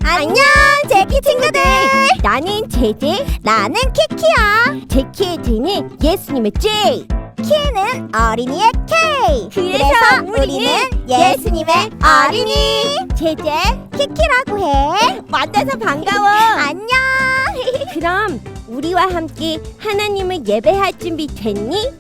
안녕, 제키 친구들. 나는 제제, 나는 키키야. 제키의 제는 예수님의 J, 키는 어린이의 K. 그래서 우리는 예수님의 어린이. 제제, 키키라고 해. 만나서 반가워. 안녕. 그럼 우리와 함께 하나님을 예배할 준비 됐니?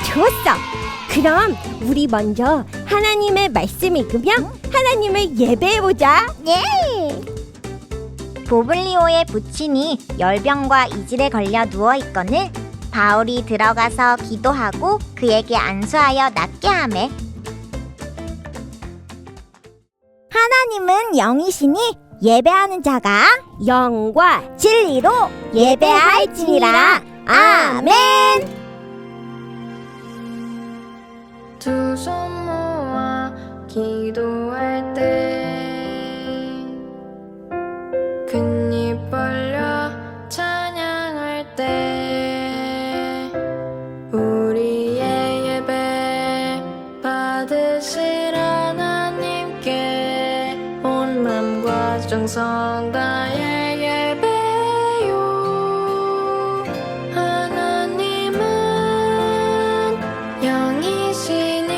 좋았어. 그럼 우리 먼저 하나님의 말씀 읽으며 하나님을 예배해보자. 예. 보블리오의 부친이 열병과 이질에 걸려 누워있거늘 바울이 들어가서 기도하고 그에게 안수하여 낫게 하매. 하나님은 영이시니 예배하는 자가 영과 진리로 예배할지니라. 아멘. 두 손 모아 기도할 때 큰 입 벌려 찬양할 때 우리의 예배 받으실 하나님께 온 맘과 정성 다해 예배요. 하나님은 영이시니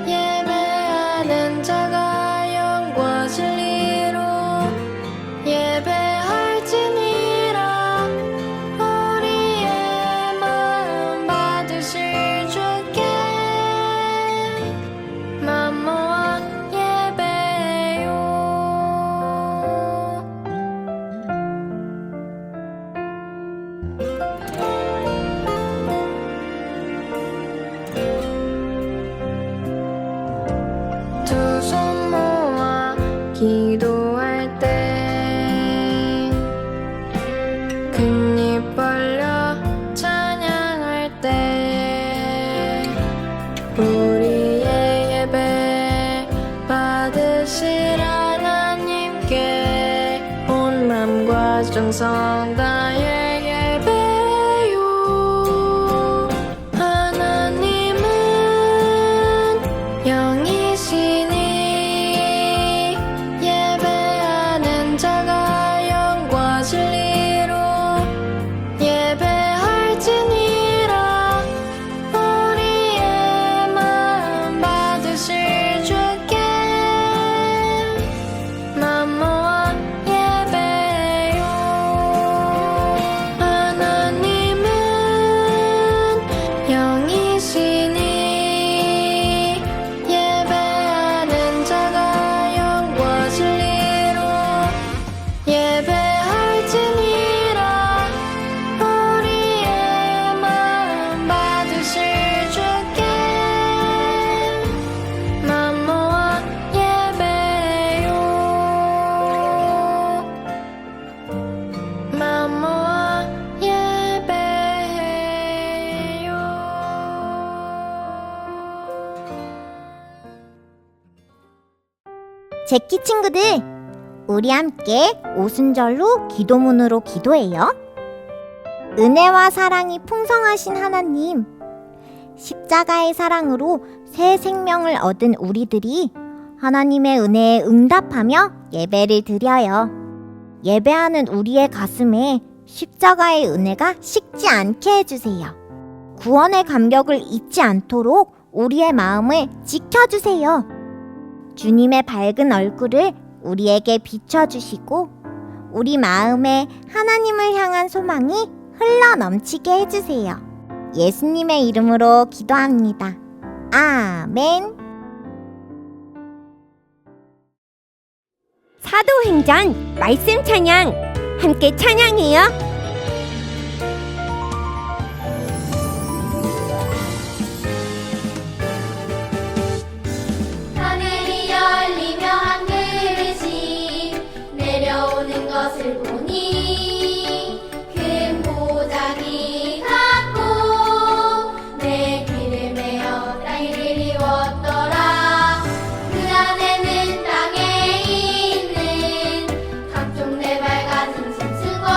예배하는 자가 영과 진리로 예배할지니라. 우리의 마음 받으실 주께 맘 모아 예배요. 두 손 모아 기도할 때 큰 입 벌려 찬양할 때 우리의 예배 받으실 하나님께 온 맘과 정성 다해 예배요. 하나님은 영이시니 예배하는 자가 영과 진리로 예배할지니라. 우리의 마음 받으실 주께 맘 모아 예배요. 하나님은 영이시니 예배하는 자가 영과 진리로 예배할지니라. 우리의 마음 받으실 주께 맘 모아 예배요. 맘 모아 예배요. 제키 친구들, 우리 함께 오순절로 기도문으로 기도해요. 은혜와 사랑이 풍성하신 하나님, 십자가의 사랑으로 새 생명을 얻은 우리들이 하나님의 은혜에 응답하며 예배를 드려요. 예배하는 우리의 가슴에 십자가의 은혜가 식지 않게 해주세요. 구원의 감격을 잊지 않도록 우리의 마음을 지켜주세요. 주님의 밝은 얼굴을 우리에게 비춰주시고 우리 마음에 하나님을 향한 소망이 흘러 넘치게 해주세요. 예수님의 이름으로 기도합니다. 아멘. 사도행전 말씀 찬양 함께 찬양해요. 하늘이 열리며 한 그릇이 내려오는 것을 보니 큰 보자기 같고 내 귀를 메어 땅을 이루었더라. 그 안에는 땅에 있는 각종 네 밝아진 짐승과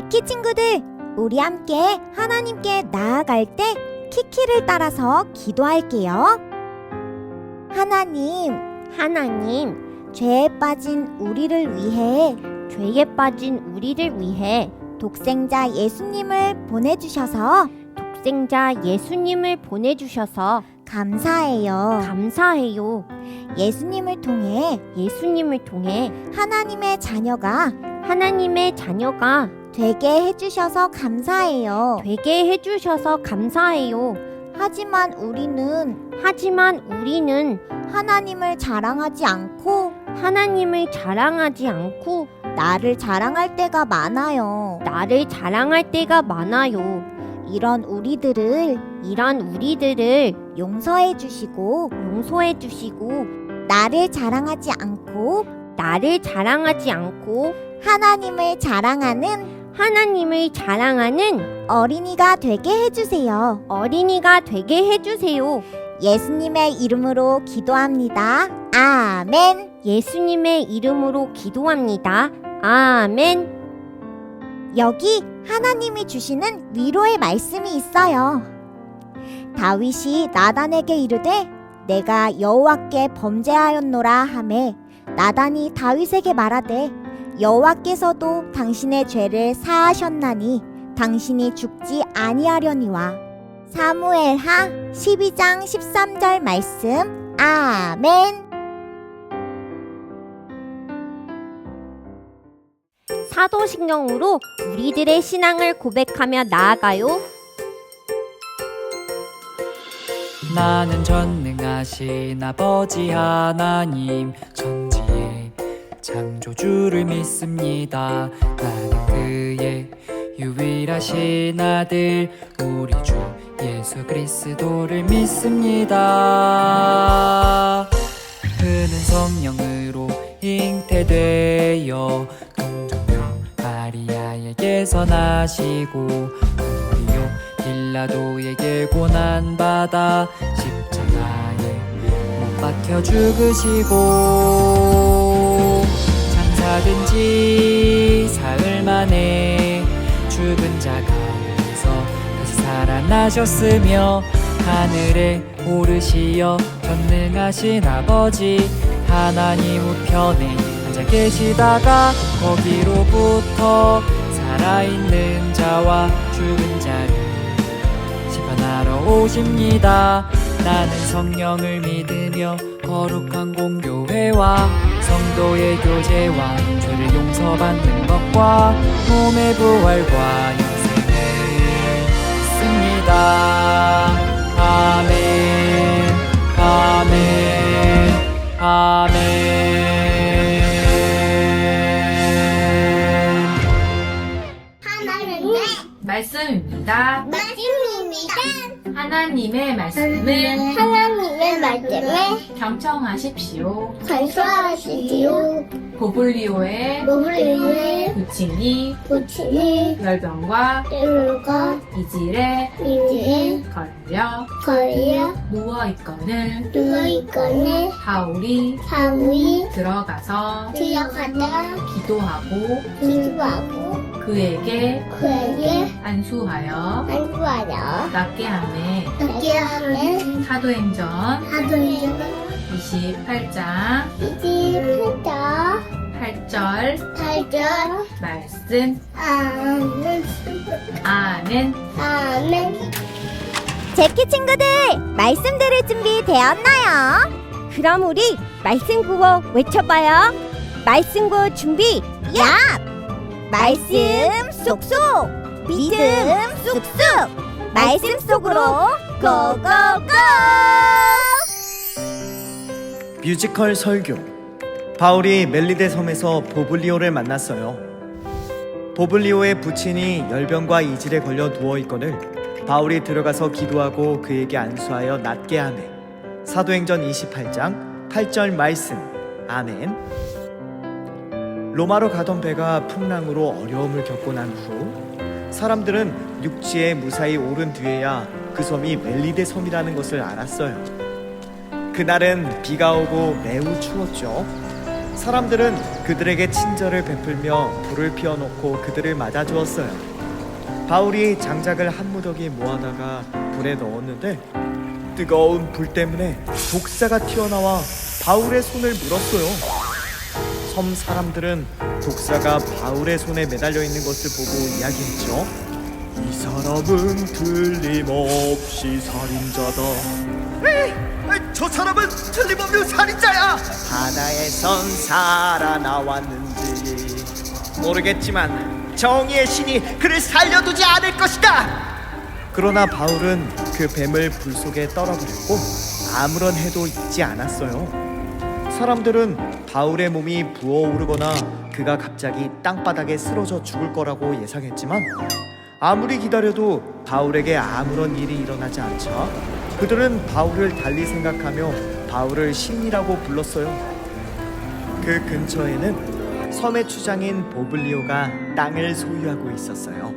제키 친구들, 우리 함께 하나님께 나아갈 때 키키를 따라서 기도할게요. 하나님, 죄에 빠진 우리를 위해 독생자 예수님을 보내주셔서 감사해요. 예수님을 통해 하나님의 자녀가 되게 해주셔서 감사해요. 하지만 우리는 하나님을 자랑하지 않고 나를 자랑할 때가 많아요. 이런 우리들을 용서해 주시고 나를 자랑하지 않고 하나님을 자랑하는 어린이가 되게 해주세요. 예수님의 이름으로 기도합니다. 아멘. 여기 하나님이 주시는 위로의 말씀이 있어요. 다윗이 나단에게 이르되 내가 여호와께 범죄하였노라 하매 나단이 다윗에게 말하되 여호와께서도 당신의 죄를 사하셨나니 당신이 죽지 아니하려니와. 사무엘하 12장 13절 말씀. 아멘. 사도신경으로 우리들의 신앙을 고백하며 나아가요. 나는 전능하신 아버지 하나님 천지의 창조주를 믿습니다. 나는 그의 유일하신 아들 우리 주 예수 그리스도를 믿습니다. 그는 성령으로 잉태되어 동정녀 마리아에게서 나시고 본디오 빌라도에게 고난받아 십자가에 못 박혀 죽으시고 장사된 지 사흘 만에 죽은 자 가운데서 다시 살아나셨으며 하늘에 오르시어 전능하신 아버지 하나님 우편에 앉아 계시다가 거기로부터 살아있는 자와 죽은 자를 심판하러 오십니다. 나는 성령을 믿으며 거룩한 공교회와 성도의 교제와 죄를 용서받는 것과 몸의 부활과 영생을 믿습니다. 아멘. 아멘. 아멘. 말씀입니다. 하나님의 말씀을 경청하십시오. 보블리오의 부친이 열병과 이질에 걸려 누워있거늘 바울이 들어가서 기도하고 그에게 안수하여 낫게 하매 사도행전 28장 8절 말씀. 아멘. 제키 친구들, 말씀 들을 준비 되었나요? 그럼 우리 말씀 구호 외쳐봐요. 말씀 구호 준비. 야! 말씀 쏙쏙, 믿음 쑥쑥, 말씀 속으로 고고고! 뮤지컬 설교. 바울이 멜리데 섬에서 보블리오를 만났어요. 보블리오의 부친이 열병과 이질에 걸려 누워있거늘 바울이 들어가서 기도하고 그에게 안수하여 낫게 하매 사도행전 28장 8절 말씀. 아멘. 로마로 가던 배가 풍랑으로 어려움을 겪고 난 후 사람들은 육지에 무사히 오른 뒤에야 그 섬이 멜리데 섬이라는 것을 알았어요. 그날은 비가 오고 매우 추웠죠. 사람들은 그들에게 친절을 베풀며 불을 피워놓고 그들을 맞아주었어요. 바울이 장작을 한 무더기 모아다가 불에 넣었는데 뜨거운 불 때문에 독사가 튀어나와 바울의 손을 물었어요. 섬 사람들은 독사가 바울의 손에 매달려 있는 것을 보고 이야기했죠. 이 사람은 틀림없이 살인자다. 저 사람은 틀림없는 살인자야. 바다에선 살아나왔는지 모르겠지만 정의의 신이 그를 살려두지 않을 것이다. 그러나 바울은 그 뱀을 불 속에 떨어버렸고 아무런 해도 있지 않았어요. 사람들은 바울의 몸이 부어오르거나 그가 갑자기 땅바닥에 쓰러져 죽을 거라고 예상했지만 아무리 기다려도 바울에게 아무런 일이 일어나지 않자 그들은 바울을 달리 생각하며 바울을 신이라고 불렀어요. 그 근처에는 섬의 추장인 보블리오가 땅을 소유하고 있었어요.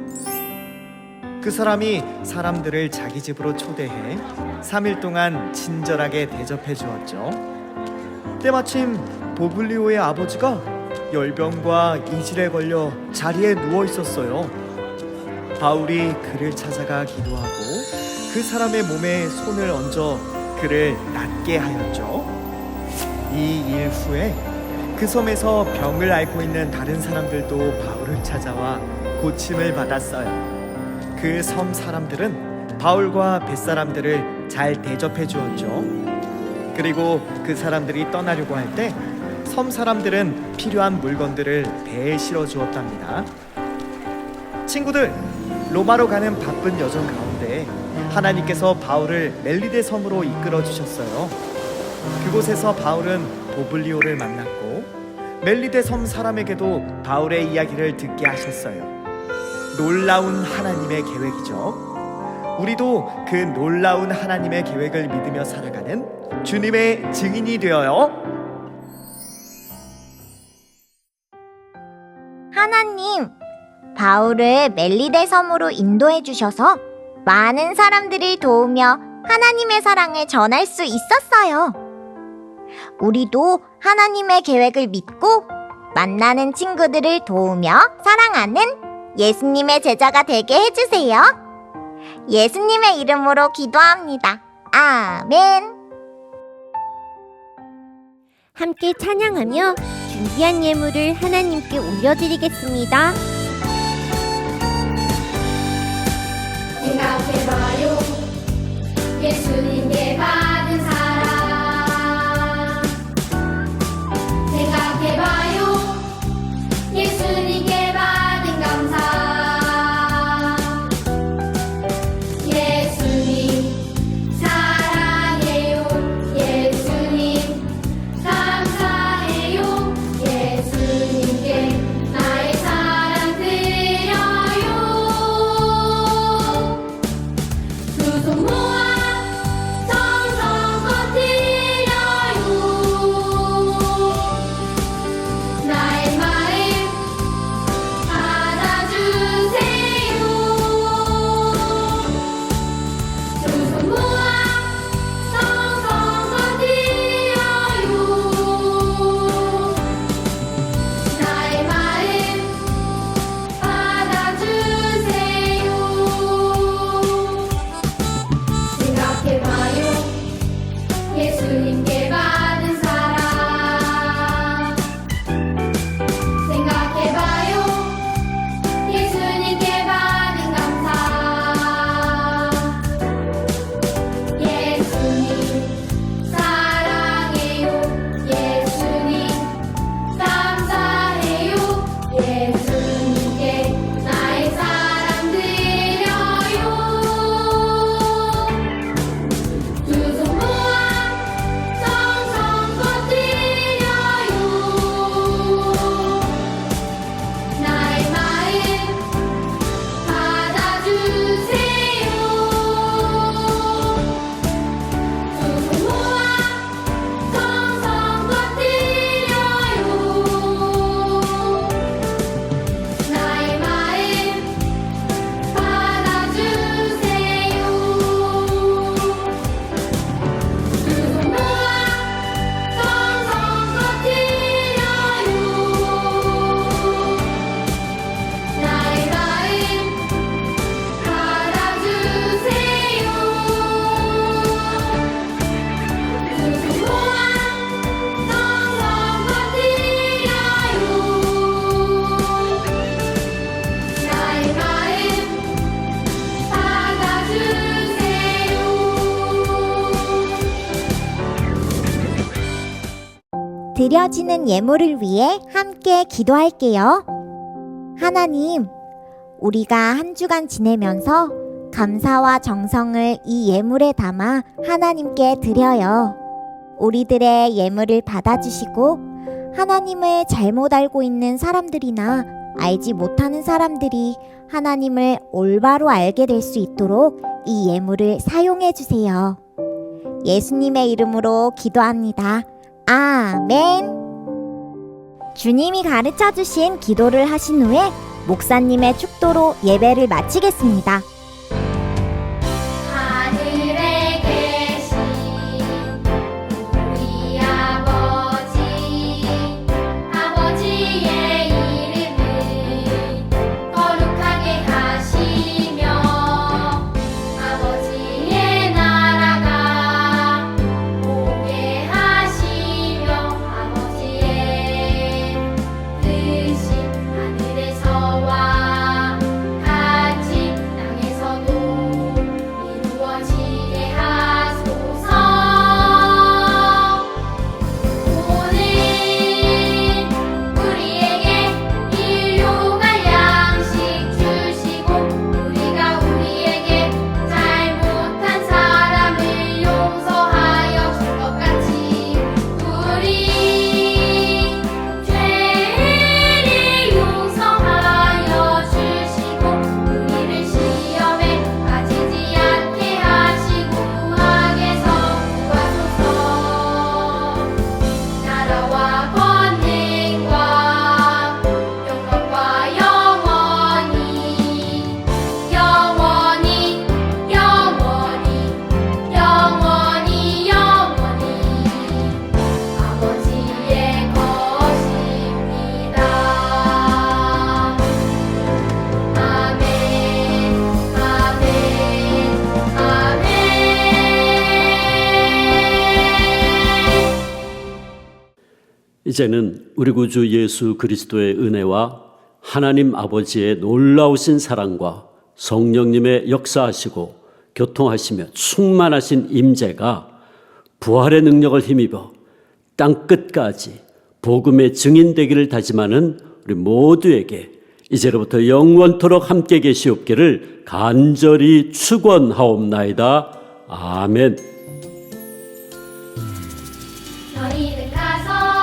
그 사람이 사람들을 자기 집으로 초대해 3일 동안 친절하게 대접해 주었죠. 때마침 보블리오의 아버지가 열병과 이질에 걸려 자리에 누워 있었어요. 바울이 그를 찾아가 기도하고 그 사람의 몸에 손을 얹어 그를 낫게 하였죠. 이 일 후에 그 섬에서 병을 앓고 있는 다른 사람들도 바울을 찾아와 고침을 받았어요. 그 섬 사람들은 바울과 뱃사람들을 잘 대접해 주었죠. 그리고 그 사람들이 떠나려고 할 때 섬 사람들은 필요한 물건들을 배에 실어 주었답니다. 친구들, 로마로 가는 바쁜 여정 가운데 하나님께서 바울을 멜리데 섬으로 이끌어 주셨어요. 그곳에서 바울은 보블리오를 만났고 멜리데 섬 사람에게도 바울의 이야기를 듣게 하셨어요. 놀라운 하나님의 계획이죠. 우리도 그 놀라운 하나님의 계획을 믿으며 살아가는 주님의 증인이 되어요. 하나님, 바울을 멜리데 섬으로 인도해 주셔서 많은 사람들을 도우며 하나님의 사랑을 전할 수 있었어요. 우리도 하나님의 계획을 믿고 만나는 친구들을 도우며 사랑하는 예수님의 제자가 되게 해주세요. 예수님의 이름으로 기도합니다. 아멘. 함께 찬양하며 준비한 예물을 하나님께 올려드리겠습니다. 생각해봐요. 예수님께 받은 사랑. 생각해봐요. 예수님께 받은 감사. 예수님 사랑해요. 예수님 감사해요. 예수님께 나의 사랑 드려요. 두 손 모아 정성 드려지는 예물을 위해 함께 기도할게요. 하나님, 우리가 한 주간 지내면서 감사와 정성을 이 예물에 담아 하나님께 드려요. 우리들의 예물을 받아주시고 하나님을 잘못 알고 있는 사람들이나 알지 못하는 사람들이 하나님을 올바로 알게 될 수 있도록 이 예물을 사용해 주세요. 예수님의 이름으로 기도합니다. 아멘. 주님이 가르쳐 주신 기도를 하신 후에 목사님의 축도로 예배를 마치겠습니다. 하늘에 계신 우리 아버지의 이름을 거룩하게 하시며 아버지의 나라가 오게 하시며 아버지의 뜻이 하늘에서와 같이 땅에서도 이루어지게 하소서. 오늘 우리에게 일용할 양식 주시고 우리가 우리에게 잘못한 사람을 용서하여 준 것 같이 우리 죄를 용서하여 주시고 우리를 시험에 빠지지 않게 하시고 악에서 구하소서. 나라와 권능과 영광과 영원히 아버지의 것입니다. 아멘, 아멘, 아멘. 이제는 우리 구주 예수 그리스도의 은혜와 하나님 아버지의 놀라우신 사랑과 성령님의 역사하시고 교통하시며 충만하신 임재가 부활의 능력을 힘입어 땅끝까지 복음의 증인되기를 다짐하는 우리 모두에게 이제로부터 영원토록 함께 계시옵기를 간절히 축원하옵나이다. 아멘. 너희는 가서